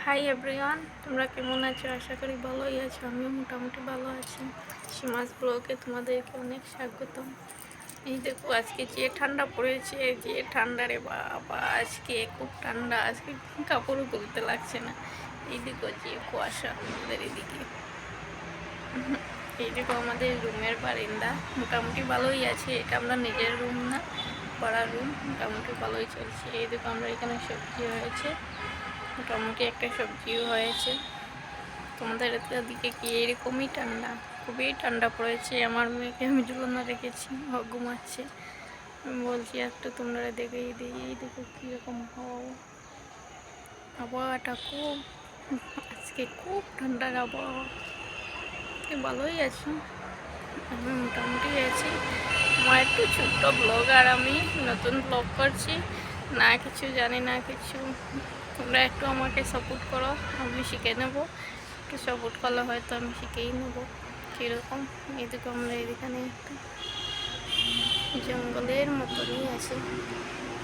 Hi everyone, তোমরা কেমন আছো? আশা করি ভালোই আছো। আমিও মোটামুটি ভালো আছি। সীমাস ব্লগে তোমাদেরকে অনেক স্বাগতম। এই দেখো আজকে যে ঠান্ডা পড়েছে, যে ঠান্ডা রে বাবা, আজকে খুব ঠান্ডা। আজকে কাপড়ও তুলতে লাগছে না। এই দেখো যে কুয়াশা আমাদের এদিকে। এই দেখো আমাদের রুমের বারিন্দা মোটামুটি ভালোই আছে। এটা আমরা নিজের রুম না, পড়ার রুম। মোটামুটি ভালোই চলছে। এই দেখো আমরা এখানে সবজি হয়েছে, মোটামুটি একটা সবজিও হয়েছে। তোমাদের দিকে কি এরকমই ঠান্ডা? খুবই ঠান্ডা পড়েছে। আমার মেয়েকে আমি ঝুলানো রেখেছি, ও ঘুমাচ্ছে। আমি বলছি একটু তোমরা দেখেই দিই। এই দেখো কীরকম আবহাওয়াটা খুব, আজকে খুব ঠান্ডার আবহাওয়া। ভালোই আছি, আমি মোটামুটি আছি। আমার একটু ছোট্ট ব্লগ, আর আমি নতুন ব্লগ করছি, না কিছু জানি না কিছু। তোমরা একটু আমাকে সাপোর্ট করো, আমি শিখে নেব। একটু সাপোর্ট করলে হয়তো আমি শিখেই নেবো কীরকম। এদিকে আমরা এখানে একটু জঙ্গলের মতনই আছে।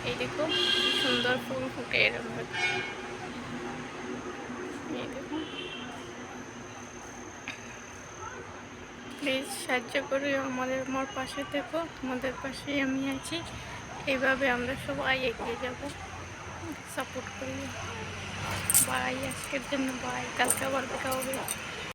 এই দেখো কি সুন্দর ফুল ফুটে এরকম। এই দেখো, প্লিজ সাহায্য করে আমার পাশে থেকো। তোমাদের পাশেই আমি আছি। এইভাবে আমরা সবাই এগিয়ে যাব, সাপোর্ট করি। বাই, আজকের জন্য বাই, কালকে আবার দেখা হবে।